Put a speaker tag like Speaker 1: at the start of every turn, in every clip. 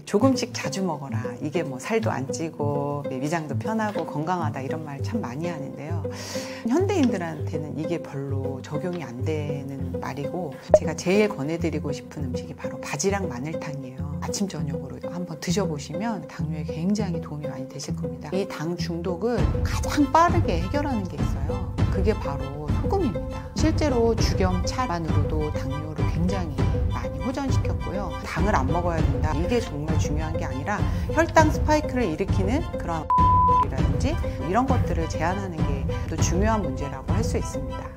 Speaker 1: 조금씩 자주 먹어라. 이게 뭐 살도 안 찌고 위장도 편하고 건강하다 이런 말 참 많이 하는데요. 현대인들한테는 이게 별로 적용이 안 되는 말이고, 제가 제일 권해드리고 싶은 음식이 바로 바지락 마늘탕이에요. 아침 저녁으로 한번 드셔보시면 당뇨에 굉장히 도움이 많이 되실 겁니다. 이 당 중독을 가장 빠르게 해결하는 게 있어요. 그게 바로 소금입니다. 실제로 죽염차만으로도 당뇨를 굉장히 많이 호전시켰고요. 당을 안 먹어야 된다. 이게 정말 중요한 게 아니라 혈당 스파이크를 일으키는 그런 이라든지 이런 것들을 제한하는 게 또 중요한 문제라고 할 수 있습니다.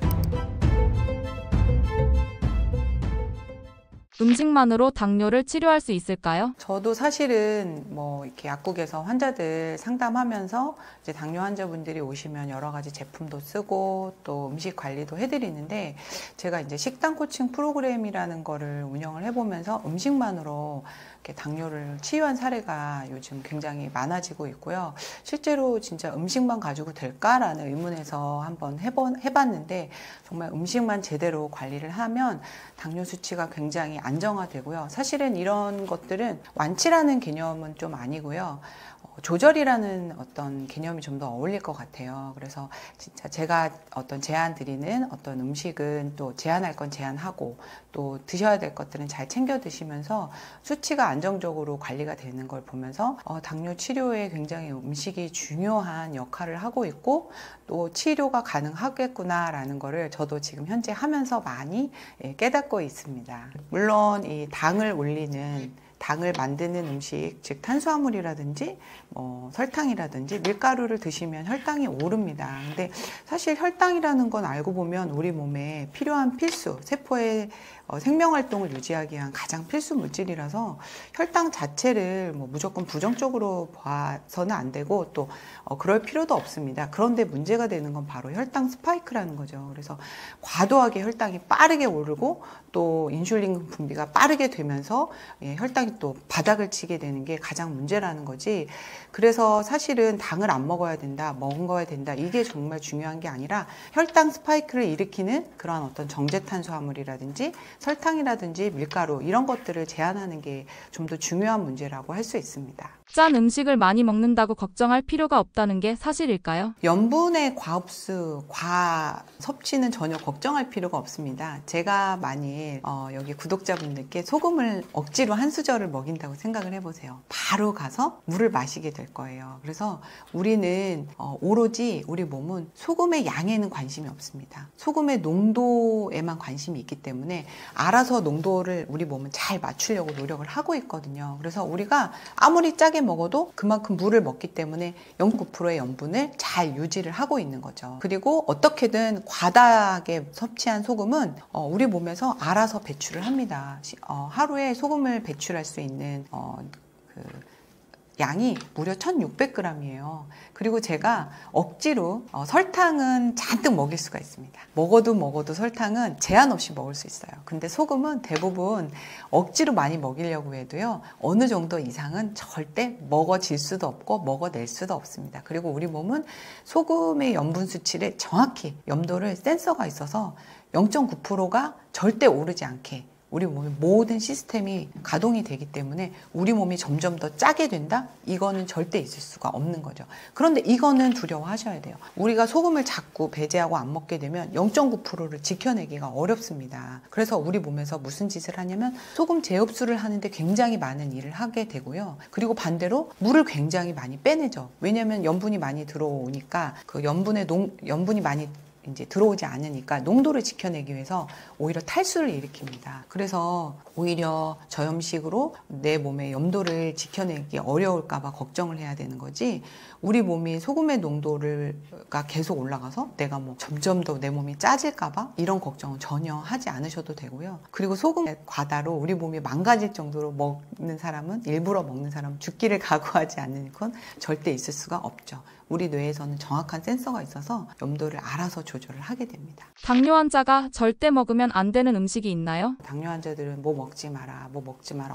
Speaker 2: 음식만으로 당뇨를 치료할 수 있을까요?
Speaker 1: 저도 사실은 뭐 이렇게 약국에서 환자들 상담하면서 이제 당뇨 환자분들이 오시면 여러 가지 제품도 쓰고 또 음식 관리도 해드리는데, 제가 이제 식단 코칭 프로그램이라는 거를 운영을 해보면서 음식만으로 이렇게 당뇨를 치유한 사례가 요즘 굉장히 많아지고 있고요. 실제로 진짜 음식만 가지고 될까라는 의문에서 한번 해봤는데, 정말 음식만 제대로 관리를 하면 당뇨 수치가 굉장히 안정화되고요. 사실은 이런 것들은 완치라는 개념은 좀 아니고요. 조절이라는 어떤 개념이 좀 더 어울릴 것 같아요. 그래서 진짜 제가 어떤 제안 드리는 어떤 음식은 또 제한할 건 제한하고 또 드셔야 될 것들은 잘 챙겨 드시면서 수치가 안정적으로 관리가 되는 걸 보면서 당뇨 치료에 굉장히 음식이 중요한 역할을 하고 있고 또 치료가 가능하겠구나라는 거를 저도 지금 현재 하면서 많이 깨닫고 있습니다. 물론 이 당을 만드는 음식, 즉 탄수화물이라든지 설탕이라든지 밀가루를 드시면 혈당이 오릅니다. 근데 사실 혈당이라는 건 알고 보면 우리 몸에 필요한 필수, 세포의 생명활동을 유지하기 위한 가장 필수 물질이라서 혈당 자체를 무조건 부정적으로 봐서는 안 되고 또 그럴 필요도 없습니다. 그런데 문제가 되는 건 바로 혈당 스파이크라는 거죠. 그래서 과도하게 혈당이 빠르게 오르고 또 인슐린 분비가 빠르게 되면서 혈당이 또 바닥을 치게 되는 게 가장 문제라는 거지. 그래서 사실은 당을 안 먹어야 된다, 먹어야 된다, 이게 정말 중요한 게 아니라 혈당 스파이크를 일으키는 그런 어떤 정제탄수화물이라든지 설탕이라든지 밀가루 이런 것들을 제한하는 게 좀 더 중요한 문제라고 할 수 있습니다.
Speaker 2: 짠 음식을 많이 먹는다고 걱정할 필요가 없다는 게 사실일까요?
Speaker 1: 염분의 과흡수, 과섭취는 전혀 걱정할 필요가 없습니다. 제가 만일 여기 구독자분들께 소금을 억지로 한 수저를 먹인다고 생각을 해보세요. 바로 가서 물을 마시게 될 거예요. 그래서 우리는 오로지 우리 몸은 소금의 양에는 관심이 없습니다. 소금의 농도에만 관심이 있기 때문에 알아서 농도를 우리 몸은 잘 맞추려고 노력을 하고 있거든요. 그래서 우리가 아무리 짜게 먹어도 그만큼 물을 먹기 때문에 0.9%의 염분을 잘 유지를 하고 있는 거죠. 그리고 어떻게든 과다하게 섭취한 소금은 우리 몸에서 알아서 배출을 합니다. 하루에 소금을 배출할 수 있는 양이 무려 1600g이에요. 그리고 제가 억지로 설탕은 잔뜩 먹일 수가 있습니다. 먹어도 설탕은 제한 없이 먹을 수 있어요. 근데 소금은 대부분 억지로 많이 먹이려고 해도요, 어느 정도 이상은 절대 먹어질 수도 없고 먹어낼 수도 없습니다. 그리고 우리 몸은 소금의 염분 수치를 정확히 염도를 센서가 있어서 0.9%가 절대 오르지 않게 우리 몸의 모든 시스템이 가동이 되기 때문에 우리 몸이 점점 더 짜게 된다? 이거는 절대 있을 수가 없는 거죠. 그런데 이거는 두려워하셔야 돼요. 우리가 소금을 자꾸 배제하고 안 먹게 되면 0.9%를 지켜내기가 어렵습니다. 그래서 우리 몸에서 무슨 짓을 하냐면 소금 재흡수를 하는데 굉장히 많은 일을 하게 되고요. 그리고 반대로 물을 굉장히 많이 빼내죠. 왜냐하면 염분이 많이 들어오니까 그 염분이 많이 이제 들어오지 않으니까 농도를 지켜내기 위해서 오히려 탈수를 일으킵니다. 그래서 오히려 저염식으로 내 몸의 염도를 지켜내기 어려울까 봐 걱정을 해야 되는 거지, 우리 몸이 소금의 농도가 계속 올라가서 내가 점점 더 내 몸이 짜질까 봐 이런 걱정은 전혀 하지 않으셔도 되고요. 그리고 소금의 과다로 우리 몸이 망가질 정도로 일부러 먹는 사람은 죽기를 각오하지 않는 건 절대 있을 수가 없죠. 우리 뇌에서는 정확한 센서가 있어서 염도를 알아서 조절을 하게 됩니다.
Speaker 2: 당뇨 환자가 절대 먹으면 안 되는 음식이 있나요?
Speaker 1: 당뇨 환자들은 뭐 먹지 마라.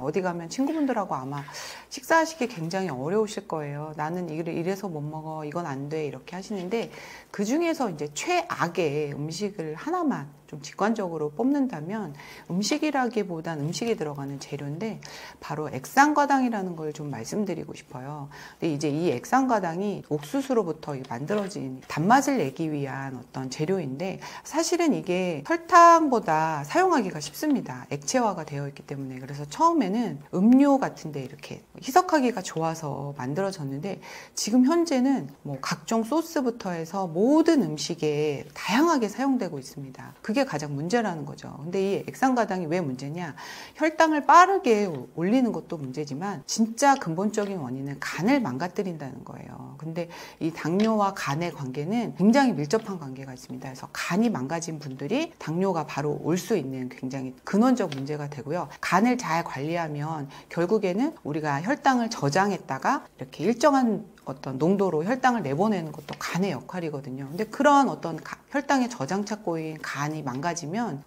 Speaker 1: 어디 가면 친구분들하고 아마 식사하시기 굉장히 어려우실 거예요. 나는 이래서 못 먹어. 이건 안 돼. 이렇게 하시는데, 그 중에서 이제 최악의 음식을 하나만 좀 직관적으로 뽑는다면 음식이라기보단 음식에 들어가는 재료인데 바로 액상과당이라는 걸 좀 말씀드리고 싶어요. 근데 이제 이 액상과당이 옥수수로부터 만들어진 단맛을 내기 위한 어떤 재료인데 사실은 이게 설탕보다 사용하기가 쉽습니다. 액체화가 되어 있기 때문에. 그래서 처음에는 음료 같은데 이렇게 희석하기가 좋아서 만들어졌는데 지금 현재는 뭐 각종 소스부터 해서 모든 음식에 다양하게 사용되고 있습니다. 그게 가장 문제라는 거죠. 근데 이 액상과당이 왜 문제냐? 혈당을 빠르게 올리는 것도 문제지만 진짜 근본적인 원인은 간을 망가뜨린다는 거예요. 근데 이 당뇨와 간의 관계는 굉장히 밀접한 관계가 있습니다. 그래서 간이 망가진 분들이 당뇨가 바로 올 수 있는 굉장히 근원적 문제가 되고요. 간을 잘 관리하면 결국에는 우리가 혈당을 저장했다가 이렇게 일정한 어떤 농도로 혈당을 내보내는 것도 간의 역할이거든요. 근데 그런 어떤 혈당의 저장 착고인 간이 망가지면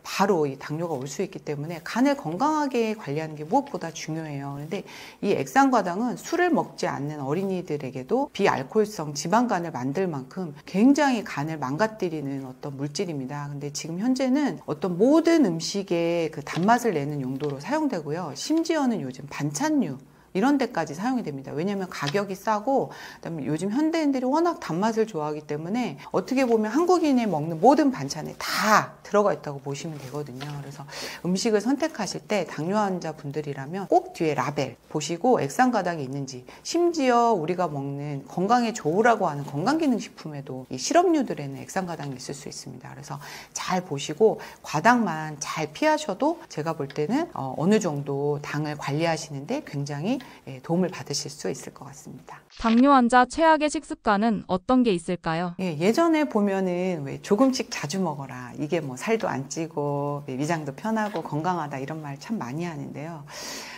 Speaker 1: 바로 이 당뇨가 올 수 있기 때문에 간을 건강하게 관리하는 게 무엇보다 중요해요. 그런데 이 액상과당은 술을 먹지 않는 어린이들에게도 비알코올성 지방간을 만들 만큼 굉장히 간을 망가뜨리는 어떤 물질입니다. 근데 지금 현재는 어떤 모든 음식에 그 단맛을 내는 용도로 사용되고요. 심지어는 요즘 반찬류 이런 데까지 사용이 됩니다. 왜냐하면 가격이 싸고 그다음에 요즘 현대인들이 워낙 단맛을 좋아하기 때문에 어떻게 보면 한국인이 먹는 모든 반찬에 다 들어가 있다고 보시면 되거든요. 그래서 음식을 선택하실 때 당뇨 환자분들이라면 꼭 뒤에 라벨 보시고 액상과당이 있는지, 심지어 우리가 먹는 건강에 좋으라고 하는 건강기능식품에도 이 실험류들에는 액상과당이 있을 수 있습니다. 그래서 잘 보시고 과당만 잘 피하셔도 제가 볼 때는 어느 정도 당을 관리하시는데 굉장히 도움을 받으실 수 있을 것 같습니다.
Speaker 2: 당뇨 환자 최악의 식습관은 어떤 게 있을까요?
Speaker 1: 예전에 보면은 왜 조금씩 자주 먹어라. 이게 뭐 살도 안 찌고 위장도 편하고 건강하다 이런 말 참 많이 하는데요.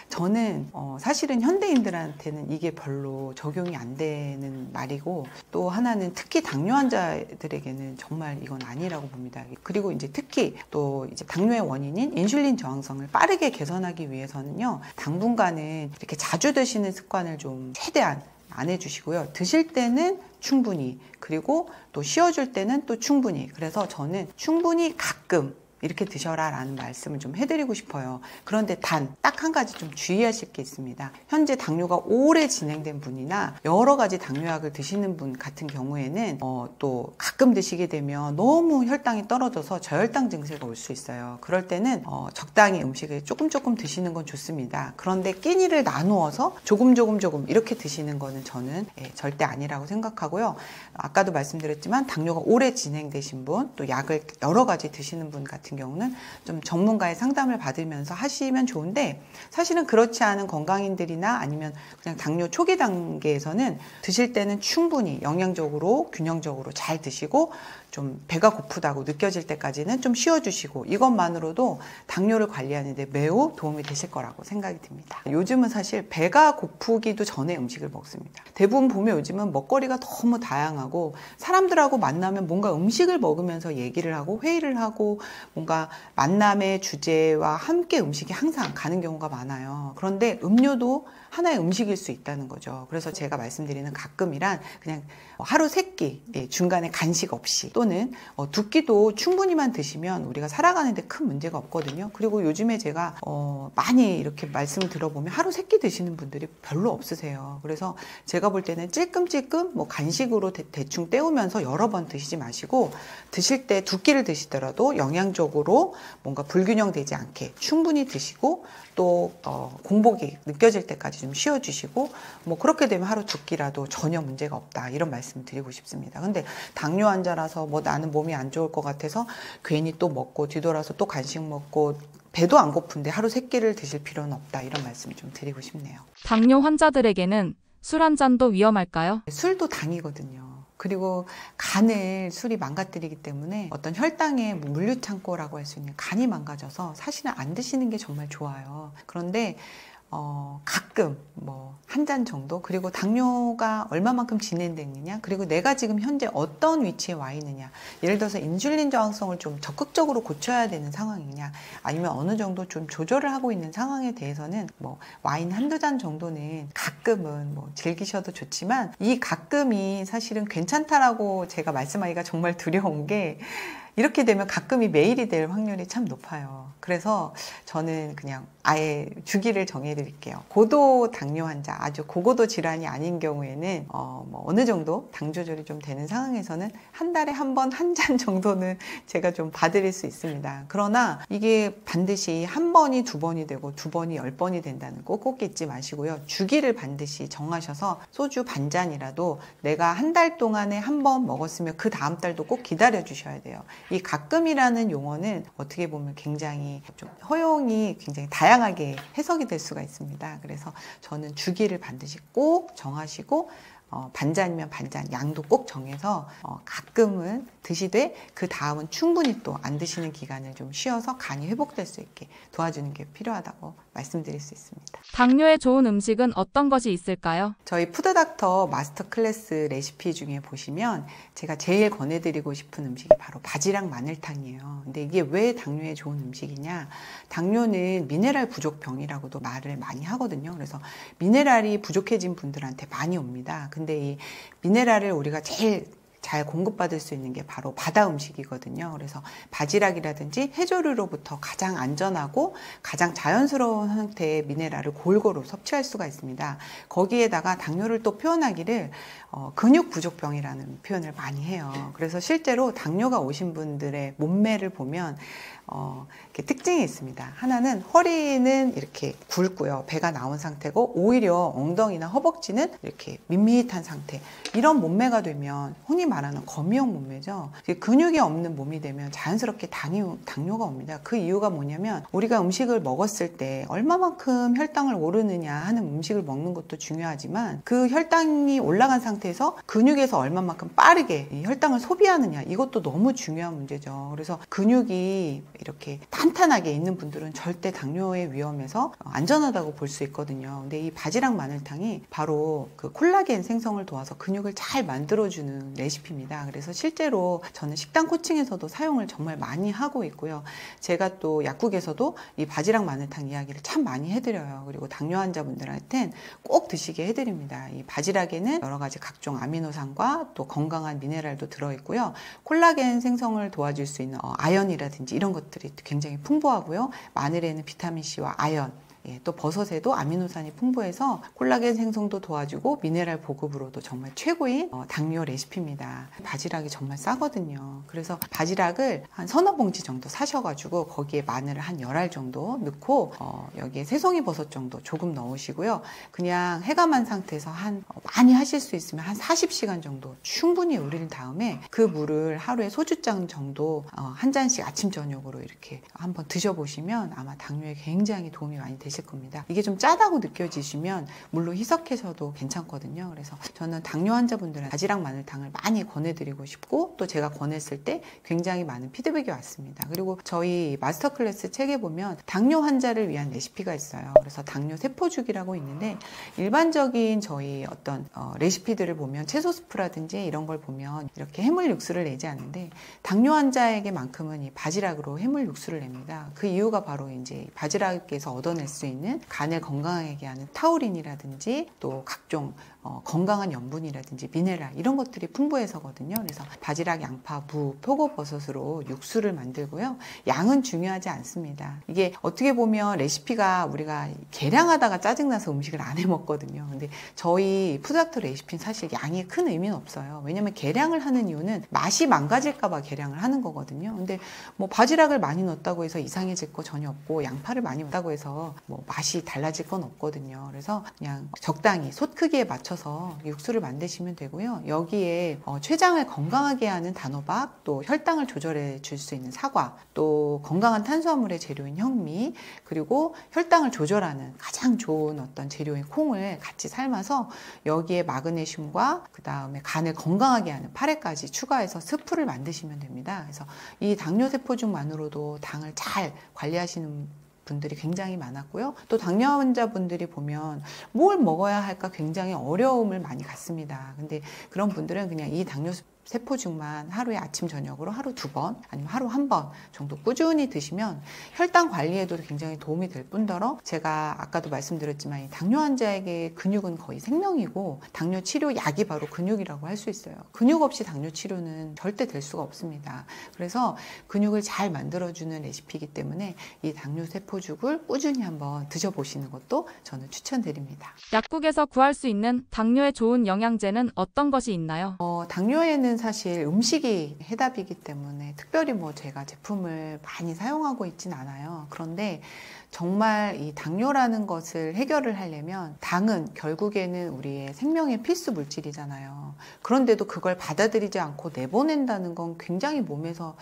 Speaker 1: 저는 사실은 현대인들한테는 이게 별로 적용이 안 되는 말이고 또 하나는 특히 당뇨 환자들에게는 정말 이건 아니라고 봅니다. 그리고 이제 특히 또 이제 당뇨의 원인인 인슐린 저항성을 빠르게 개선하기 위해서는요. 당분간은 이렇게 자주 드시는 습관을 좀 최대한 안 해주시고요. 드실 때는 충분히, 그리고 또 쉬어줄 때는 또 충분히. 그래서 저는 충분히 가끔 이렇게 드셔라 라는 말씀을 좀 해드리고 싶어요. 그런데 단 딱 한 가지 좀 주의하실 게 있습니다. 현재 당뇨가 오래 진행된 분이나 여러 가지 당뇨약을 드시는 분 같은 경우에는 또 가끔 드시게 되면 너무 혈당이 떨어져서 저혈당 증세가 올 수 있어요. 그럴 때는 적당히 음식을 조금 드시는 건 좋습니다. 그런데 끼니를 나누어서 조금 이렇게 드시는 거는 저는 절대 아니라고 생각하고요. 아까도 말씀드렸지만 당뇨가 오래 진행되신 분, 또 약을 여러 가지 드시는 분 같은 경우는 좀 전문가의 상담을 받으면서 하시면 좋은데, 사실은 그렇지 않은 건강인들이나 아니면 그냥 당뇨 초기 단계에서는 드실 때는 충분히 영양적으로 균형적으로 잘 드시고 좀 배가 고프다고 느껴질 때까지는 좀 쉬어주시고, 이것만으로도 당뇨를 관리하는 데 매우 도움이 되실 거라고 생각이 듭니다. 요즘은 사실 배가 고프기도 전에 음식을 먹습니다. 대부분 보면 요즘은 먹거리가 너무 다양하고 사람들하고 만나면 뭔가 음식을 먹으면서 얘기를 하고 회의를 하고 뭔가 만남의 주제와 함께 음식이 항상 가는 경우가 많아요. 그런데 음료도 하나의 음식일 수 있다는 거죠. 그래서 제가 말씀드리는 가끔이란 그냥 하루 3끼 중간에 간식 없이, 또는 2끼도 충분히만 드시면 우리가 살아가는데 큰 문제가 없거든요. 그리고 요즘에 제가 많이 이렇게 말씀을 들어보면 하루 3끼 드시는 분들이 별로 없으세요. 그래서 제가 볼 때는 찔끔찔끔 뭐 간식으로 대충 때우면서 여러 번 드시지 마시고, 드실 때 2끼를 드시더라도 영양적으로 뭔가 불균형 되지 않게 충분히 드시고, 또 공복이 느껴질 때까지 좀 쉬어주시고, 뭐 그렇게 되면 하루 2끼라도 전혀 문제가 없다, 이런 말씀을 드리고 싶습니다. 근데 당뇨 환자라서 뭐 나는 몸이 안 좋을 것 같아서 괜히 또 먹고 뒤돌아서 또 간식 먹고 배도 안 고픈데 하루 3끼를 드실 필요는 없다, 이런 말씀을 좀 드리고 싶네요.
Speaker 2: 당뇨 환자들에게는 술 한 잔도 위험할까요?
Speaker 1: 술도 당이거든요. 그리고 간을 술이 망가뜨리기 때문에 어떤 혈당의 물류창고라고 할 수 있는 간이 망가져서 사실은 안 드시는 게 정말 좋아요. 그런데 가끔 뭐 한 잔 정도, 그리고 당뇨가 얼마만큼 진행됐느냐, 그리고 내가 지금 현재 어떤 위치에 와 있느냐, 예를 들어서 인슐린 저항성을 좀 적극적으로 고쳐야 되는 상황이냐, 아니면 어느 정도 좀 조절을 하고 있는 상황에 대해서는 뭐 와인 한두 잔 정도는 가끔은 뭐 즐기셔도 좋지만, 이 가끔이 사실은 괜찮다라고 제가 말씀하기가 정말 두려운 게, 이렇게 되면 가끔이 매일이 될 확률이 참 높아요. 그래서 저는 그냥 아예 주기를 정해드릴게요. 고도 당뇨 환자, 아주 고고도 질환이 아닌 경우에는 어느 정도 당 조절이 좀 되는 상황에서는 한 달에 한 번 한 잔 정도는 제가 좀 봐드릴 수 있습니다. 그러나 이게 반드시 한 번이 두 번이 되고 두 번이 10번이 된다는 꼭 잊지 마시고요. 주기를 반드시 정하셔서 소주 반 잔이라도 내가 한 달 동안에 한 번 먹었으면 그 다음 달도 꼭 기다려 주셔야 돼요. 이 가끔이라는 용어는 어떻게 보면 굉장히 좀 허용이 굉장히 다양하게 해석이 될 수가 있습니다. 그래서 저는 주기를 반드시 꼭 정하시고 반잔이면 반잔 양도 꼭 정해서 가끔은 드시되 그 다음은 충분히 또 안 드시는 기간을 좀 쉬어서 간이 회복될 수 있게 도와주는 게 필요하다고 말씀드릴 수 있습니다.
Speaker 2: 당뇨에 좋은 음식은 어떤 것이 있을까요?
Speaker 1: 저희 푸드닥터 마스터 클래스 레시피 중에 보시면 제가 제일 권해드리고 싶은 음식이 바로 바지락 마늘탕이에요. 근데 이게 왜 당뇨에 좋은 음식이냐? 당뇨는 미네랄 부족병이라고도 말을 많이 하거든요. 그래서 미네랄이 부족해진 분들한테 많이 옵니다. 근데 이 미네랄을 우리가 제일 잘 공급받을 수 있는 게 바로 바다 음식이거든요. 그래서 바지락이라든지 해조류로부터 가장 안전하고 가장 자연스러운 형태의 미네랄을 골고루 섭취할 수가 있습니다. 거기에다가 당뇨를 또 표현하기를 근육 부족병이라는 표현을 많이 해요. 그래서 실제로 당뇨가 오신 분들의 몸매를 보면 이렇게 특징이 있습니다. 하나는 허리는 이렇게 굵고요. 배가 나온 상태고 오히려 엉덩이나 허벅지는 이렇게 밋밋한 상태. 이런 몸매가 되면 흔히 말하는 거미형 몸매죠. 근육이 없는 몸이 되면 자연스럽게 당뇨가 옵니다. 그 이유가 뭐냐면 우리가 음식을 먹었을 때 얼마만큼 혈당을 오르느냐 하는 음식을 먹는 것도 중요하지만 그 혈당이 올라간 상태에서 근육에서 얼마만큼 빠르게 이 혈당을 소비하느냐 이것도 너무 중요한 문제죠. 그래서 근육이 이렇게 탄탄하게 있는 분들은 절대 당뇨의 위험에서 안전하다고 볼 수 있거든요. 근데 이 바지락 마늘탕이 바로 그 콜라겐 생성을 도와서 근육을 잘 만들어주는 레시피입니다. 그래서 실제로 저는 식단 코칭에서도 사용을 정말 많이 하고 있고요. 제가 또 약국에서도 이 바지락 마늘탕 이야기를 참 많이 해드려요. 그리고 당뇨 환자분들한테는 꼭 드시게 해드립니다. 이 바지락에는 여러 가지 각종 아미노산과 또 건강한 미네랄도 들어있고요. 콜라겐 생성을 도와줄 수 있는 아연이라든지 이런 것들이 굉장히 풍부하고요. 마늘에는 비타민C와 아연, 또 버섯에도 아미노산이 풍부해서 콜라겐 생성도 도와주고 미네랄 보급으로도 정말 최고인 당뇨 레시피입니다. 바지락이 정말 싸거든요. 그래서 바지락을 한 서너 봉지 정도 사셔가지고 거기에 마늘을 한 10알 정도 넣고 여기에 새송이 버섯 정도 조금 넣으시고요. 그냥 해감한 상태에서 많이 하실 수 있으면 한 40시간 정도 충분히 우린 다음에 그 물을 하루에 소주잔 정도 한 잔씩 아침 저녁으로 이렇게 한번 드셔보시면 아마 당뇨에 굉장히 도움이 많이 되실 겁니다. 이게 좀 짜다고 느껴지시면 물로 희석해서도 괜찮거든요. 그래서 저는 당뇨 환자분들은 바지락 마늘탕을 많이 권해드리고 싶고 또 제가 권했을 때 굉장히 많은 피드백이 왔습니다. 그리고 저희 마스터 클래스 책에 보면 당뇨 환자를 위한 레시피가 있어요. 그래서 당뇨 세포죽이라고 있는데 일반적인 저희 어떤 레시피들을 보면 채소 스프라든지 이런 걸 보면 이렇게 해물 육수를 내지 않는데 당뇨 환자에게만큼은 이 바지락으로 해물 육수를 냅니다. 그 이유가 바로 이제 바지락에서 얻어낼 수 있는 간을 건강하게 하는 타우린이라든지 또 각종 건강한 염분이라든지 미네랄 이런 것들이 풍부해서거든요. 그래서 바지락, 양파, 무, 표고버섯으로 육수를 만들고요. 양은 중요하지 않습니다. 이게 어떻게 보면 레시피가 우리가 계량하다가 짜증나서 음식을 안 해 먹거든요. 근데 저희 푸드닥터 레시피는 사실 양이 큰 의미는 없어요. 왜냐면 계량을 하는 이유는 맛이 망가질까 봐 계량을 하는 거거든요. 근데 뭐 바지락을 많이 넣었다고 해서 이상해질 거 전혀 없고 양파를 많이 넣었다고 해서 뭐 맛이 달라질 건 없거든요. 그래서 그냥 적당히 솥 크기에 맞춰서 육수를 만드시면 되고요. 여기에 췌장을 건강하게 하는 단호박, 또 혈당을 조절해 줄 수 있는 사과, 또 건강한 탄수화물의 재료인 현미, 그리고 혈당을 조절하는 가장 좋은 어떤 재료인 콩을 같이 삶아서 여기에 마그네슘과 그 다음에 간을 건강하게 하는 파래까지 추가해서 스프를 만드시면 됩니다. 그래서 이 당뇨 세포죽만으로도 당을 잘 관리하시는 분들이 굉장히 많았고요. 또 당뇨 환자분들이 보면 뭘 먹어야 할까 굉장히 어려움을 많이 갖습니다. 근데 그런 분들은 그냥 이 당뇨 세포죽만 하루에 아침 저녁으로 하루 2번 아니면 하루 1번 정도 꾸준히 드시면 혈당 관리에도 굉장히 도움이 될 뿐더러 제가 아까도 말씀드렸지만 이 당뇨 환자에게 근육은 거의 생명이고 당뇨 치료 약이 바로 근육이라고 할 수 있어요. 근육 없이 당뇨 치료는 절대 될 수가 없습니다. 그래서 근육을 잘 만들어주는 레시피이기 때문에 이 당뇨 세포죽을 꾸준히 한번 드셔보시는 것도 저는 추천드립니다.
Speaker 2: 약국에서 구할 수 있는 당뇨에 좋은 영양제는 어떤 것이 있나요?
Speaker 1: 당뇨에는 사실 음식이 해답이기 때문에 특별히 뭐 제가 제품을 많이 사용하고 있진 않아요. 그런데 정말 이 당뇨라는 것을 해결을 하려면 당은 결국에는 우리의 생명의 필수 물질이잖아요. 그런데도 그걸 받아들이지 않고 내보낸다는 건 굉장히 몸에서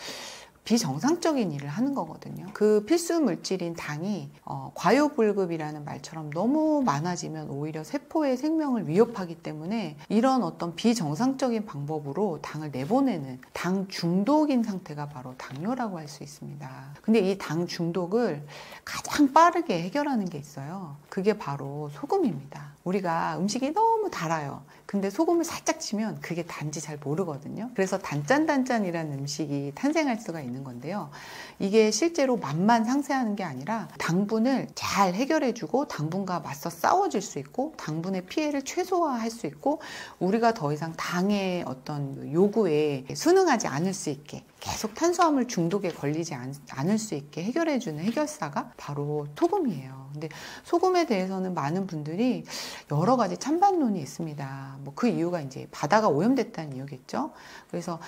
Speaker 1: 비정상적인 일을 하는 거거든요. 그 필수 물질인 당이 과요불급이라는 말처럼 너무 많아지면 오히려 세포의 생명을 위협하기 때문에 이런 어떤 비정상적인 방법으로 당을 내보내는 당 중독인 상태가 바로 당뇨라고 할 수 있습니다. 근데 이 당 중독을 가장 빠르게 해결하는 게 있어요. 그게 바로 소금입니다. 우리가 음식이 너무 달아요. 근데 소금을 살짝 치면 그게 단지 잘 모르거든요. 그래서 단짠단짠이라는 음식이 탄생할 수가 있는 건데요. 이게 실제로 맛만 상쇄하는 게 아니라 당분을 잘 해결해주고 당분과 맞서 싸워줄 수 있고 당분의 피해를 최소화할 수 있고 우리가 더 이상 당의 어떤 요구에 순응하지 않을 수 있게 계속 탄수화물 중독에 걸리지 않을 수 있게 해결해주는 해결사가 바로 소금이에요. 근데 소금에 대해서는 많은 분들이 여러 가지 찬반론이 있습니다. 뭐 그 이유가 이제 바다가 오염됐다는 이유겠죠. 그래서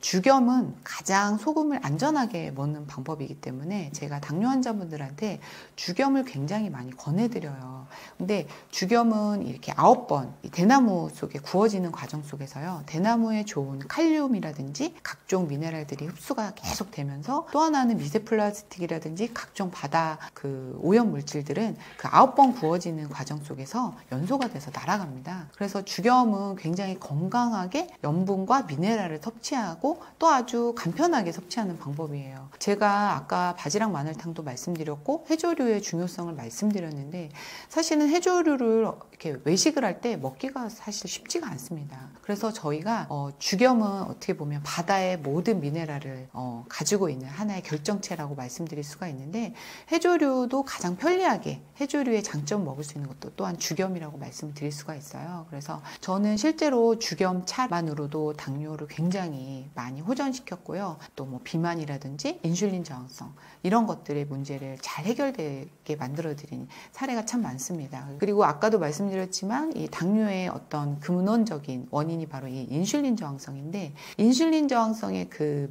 Speaker 1: 죽염은 가장 소금을 안전하게 먹는 방법이기 때문에 제가 당뇨 환자분들한테 죽염을 굉장히 많이 권해드려요. 근데 죽염은 이렇게 9번 대나무 속에 구워지는 과정 속에서요. 대나무에 좋은 칼륨이라든지 각종 미네랄들이 흡수가 계속 되면서 또 하나는 미세 플라스틱이라든지 각종 바다 그 오염 물질들은 그 9번 구워지는 과정 속에서 연소가 돼서 날아갑니다. 그래서 죽염은 굉장히 건강하게 염분과 미네랄을 섭취하고 또 아주 간편하게 섭취하는 방법이에요. 제가 아까 바지락 마늘탕도 말씀드렸고 해조류의 중요성을 말씀드렸는데 사실은 해조류를 이렇게 외식을 할 때 먹기가 사실 쉽지가 않습니다. 그래서 저희가 죽염은 어떻게 보면 바다의 모든 미네랄을 가지고 있는 하나의 결정체라고 말씀드릴 수가 있는데 해조류도 가장 편리하게 해조류의 장점 먹을 수 있는 것도 또한 죽염이라고 말씀을 드릴 수가 있어요. 그래서 저는 실제로 죽염 차만으로도 당뇨를 굉장히 많이 호전시켰고요. 또 뭐 비만이라든지 인슐린 저항성 이런 것들의 문제를 잘 해결되게 만들어드린 사례가 참 많습니다. 그리고 아까도 말씀드렸지만 이 당뇨의 어떤 근원적인 원인이 바로 이 인슐린 저항성인데 인슐린 저항성의 그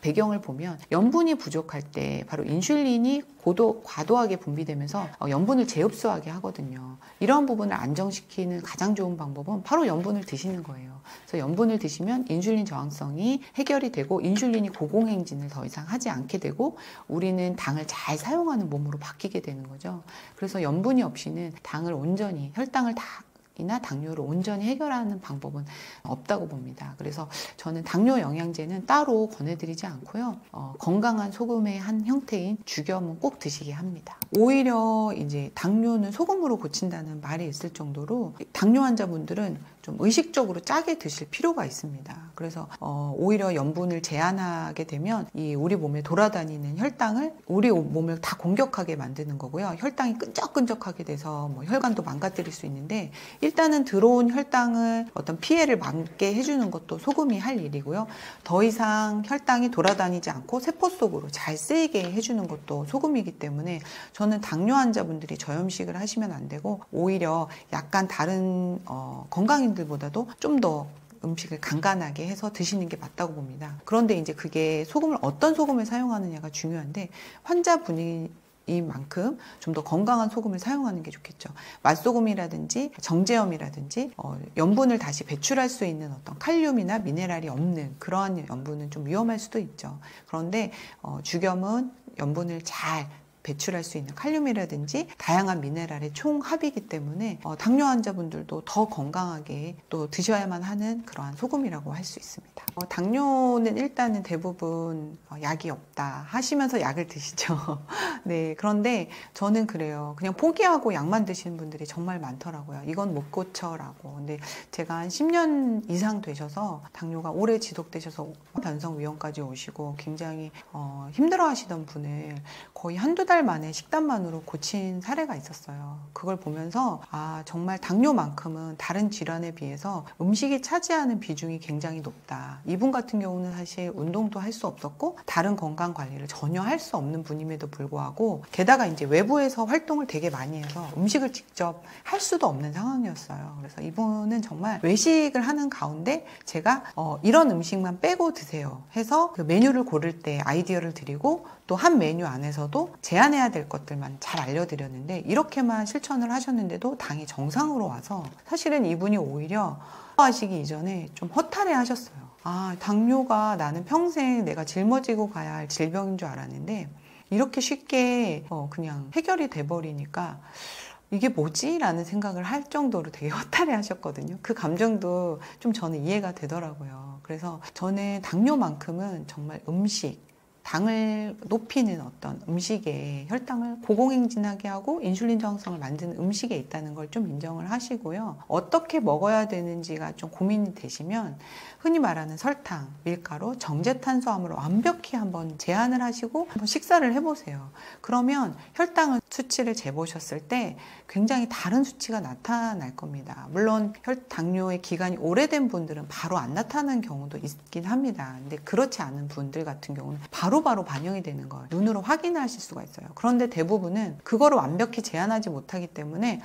Speaker 1: 배경을 보면 염분이 부족할 때 바로 인슐린이 과도하게 분비되면서 염분을 재흡수하게 하거든요. 이런 부분을 안정시키는 가장 좋은 방법은 바로 염분을 드시는 거예요. 그래서 염분을 드시면 인슐린 저항성이 해결이 되고 인슐린이 고공행진을 더 이상 하지 않게 되고 우리는 당을 잘 사용하는 몸으로 바뀌게 되는 거죠. 그래서 염분이 없이는 당을 온전히 혈당을 이나 당뇨를 온전히 해결하는 방법은 없다고 봅니다. 그래서 저는 당뇨 영양제는 따로 권해드리지 않고요. 건강한 소금의 한 형태인 죽염은 꼭 드시게 합니다. 오히려 이제 당뇨는 소금으로 고친다는 말이 있을 정도로 당뇨 환자분들은 좀 의식적으로 짜게 드실 필요가 있습니다. 그래서 오히려 염분을 제한하게 되면 이 우리 몸에 돌아다니는 혈당을 우리 몸을 다 공격하게 만드는 거고요. 혈당이 끈적끈적하게 돼서 뭐 혈관도 망가뜨릴 수 있는데 일단은 들어온 혈당을 어떤 피해를 막게 해주는 것도 소금이 할 일이고요. 더 이상 혈당이 돌아다니지 않고 세포 속으로 잘 쓰이게 해주는 것도 소금이기 때문에 저는 당뇨 환자분들이 저염식을 하시면 안 되고 오히려 약간 다른 건강인들보다도 좀 더 음식을 간간하게 해서 드시는 게 맞다고 봅니다. 그런데 이제 그게 어떤 소금을 사용하느냐가 중요한데 환자분이 이만큼 좀 더 건강한 소금을 사용하는 게 좋겠죠. 맛소금이라든지 정제염이라든지 염분을 다시 배출할 수 있는 어떤 칼륨이나 미네랄이 없는 그러한 염분은 좀 위험할 수도 있죠. 그런데 죽염은 염분을 잘 배출할 수 있는 칼륨이라든지 다양한 미네랄의 총합이기 때문에 당뇨 환자분들도 더 건강하게 또 드셔야만 하는 그러한 소금이라고 할 수 있습니다. 당뇨는 일단은 대부분 약이 없다 하시면서 약을 드시죠. 네, 그런데 저는 그래요. 그냥 포기하고 약만 드시는 분들이 정말 많더라고요. 이건 못 고쳐라고. 근데 제가 한 10년 이상 되셔서 당뇨가 오래 지속되셔서 변성위험까지 오시고 굉장히 힘들어 하시던 분을 거의 한두 달 만에 식단만으로 고친 사례가 있었어요. 그걸 보면서 정말 당뇨만큼은 다른 질환에 비해서 음식이 차지하는 비중이 굉장히 높다. 이분 같은 경우는 사실 운동도 할 수 없었고 다른 건강 관리를 전혀 할 수 없는 분임에도 불구하고 게다가 이제 외부에서 활동을 되게 많이 해서 음식을 직접 할 수도 없는 상황이었어요. 그래서 이분은 정말 외식을 하는 가운데 제가 이런 음식만 빼고 드세요 해서 그 메뉴를 고를 때 아이디어를 드리고 또 한 메뉴 안에서도 제한해야 될 것들만 잘 알려드렸는데 이렇게만 실천을 하셨는데도 당이 정상으로 와서 사실은 이분이 오히려 하시기 이전에 좀 허탈해 하셨어요. 당뇨가 나는 평생 내가 짊어지고 가야 할 질병인 줄 알았는데 이렇게 쉽게 그냥 해결이 돼버리니까 이게 뭐지? 라는 생각을 할 정도로 되게 허탈해 하셨거든요. 그 감정도 좀 저는 이해가 되더라고요. 그래서 저는 당뇨만큼은 정말 음식, 당을 높이는 어떤 음식에 혈당을 고공행진하게 하고 인슐린 저항성을 만드는 음식에 있다는 걸 좀 인정을 하시고요. 어떻게 먹어야 되는지가 좀 고민이 되시면 흔히 말하는 설탕, 밀가루, 정제탄수화물을 완벽히 한번 제한을 하시고 한번 식사를 해보세요. 그러면 혈당을 수치를 재보셨을 때 굉장히 다른 수치가 나타날 겁니다. 물론 당뇨의 기간이 오래된 분들은 바로 안 나타나는 경우도 있긴 합니다. 근데 그렇지 않은 분들 같은 경우는 바로바로 반영이 되는 거예요. 눈으로 확인하실 수가 있어요. 그런데 대부분은 그거를 완벽히 제한하지 못하기 때문에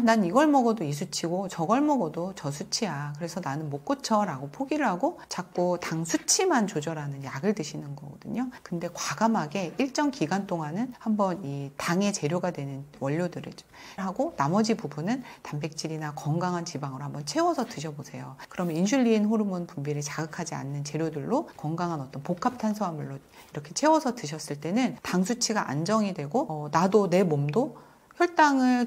Speaker 1: 난 이걸 먹어도 이 수치고 저걸 먹어도 저 수치야. 그래서 나는 못 고쳐라고 포기를 하고 자꾸 당 수치만 조절하는 약을 드시는 거거든요. 근데 과감하게 일정 기간 동안은 한번 이 당의 재료가 되는 원료들을 하고 나머지 부분은 단백질이나 건강한 지방으로 한번 채워서 드셔보세요. 그러면 인슐린 호르몬 분비를 자극하지 않는 재료들로 건강한 어떤 복합 탄수화물로 이렇게 채워서 드셨을 때는 당 수치가 안정이 되고 나도 내 몸도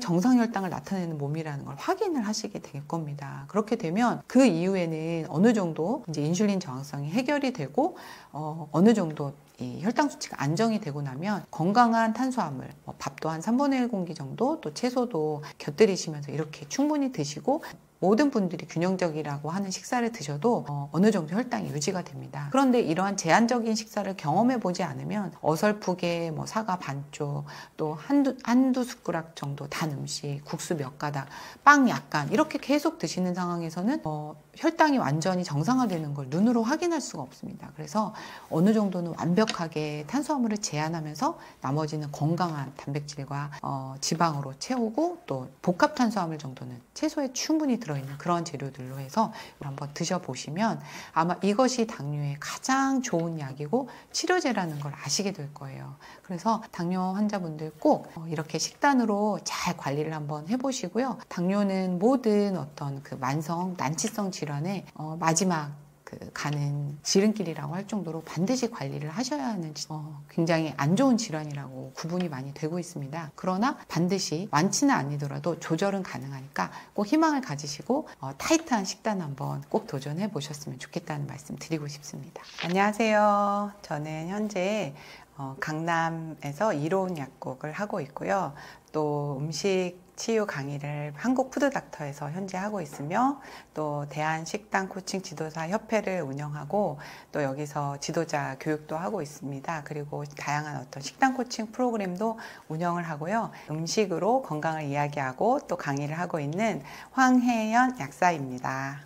Speaker 1: 정상 혈당을 나타내는 몸이라는 걸 확인을 하시게 될 겁니다. 그렇게 되면 그 이후에는 어느 정도 이제 인슐린 저항성이 해결이 되고 어느 정도 이 혈당 수치가 안정이 되고 나면 건강한 탄수화물, 밥도 한 3분의 1 공기 정도, 또 채소도 곁들이시면서 이렇게 충분히 드시고 모든 분들이 균형적이라고 하는 식사를 드셔도 어느 정도 혈당이 유지가 됩니다. 그런데 이러한 제한적인 식사를 경험해 보지 않으면 어설프게 사과 반쪽, 또 한두 숟가락 정도 단 음식, 국수 몇 가닥, 빵 약간 이렇게 계속 드시는 상황에서는 혈당이 완전히 정상화되는 걸 눈으로 확인할 수가 없습니다. 그래서 어느 정도는 완벽하게 탄수화물을 제한하면서 나머지는 건강한 단백질과 지방으로 채우고 또 복합 탄수화물 정도는 채소에 충분히 들어있는 그런 재료들로 해서 한번 드셔보시면 아마 이것이 당뇨에 가장 좋은 약이고 치료제라는 걸 아시게 될 거예요. 그래서 당뇨 환자분들 꼭 이렇게 식단으로 잘 관리를 한번 해보시고요. 당뇨는 모든 어떤 그 만성 난치성 질환의 마지막 가는 지름길이라고 할 정도로 반드시 관리를 하셔야 하는 굉장히 안 좋은 질환이라고 구분이 많이 되고 있습니다. 그러나 반드시 완치는 아니더라도 조절은 가능하니까 꼭 희망을 가지시고 타이트한 식단 한번 꼭 도전해 보셨으면 좋겠다는 말씀 드리고 싶습니다. 안녕하세요. 저는 현재 강남에서 이로운 약국을 하고 있고요. 또 음식 치유 강의를 한국푸드닥터에서 현재 하고 있으며 또 대한식단 코칭 지도사 협회를 운영하고 또 여기서 지도자 교육도 하고 있습니다. 그리고 다양한 어떤 식단 코칭 프로그램도 운영을 하고요. 음식으로 건강을 이야기하고 또 강의를 하고 있는 황혜연 약사입니다.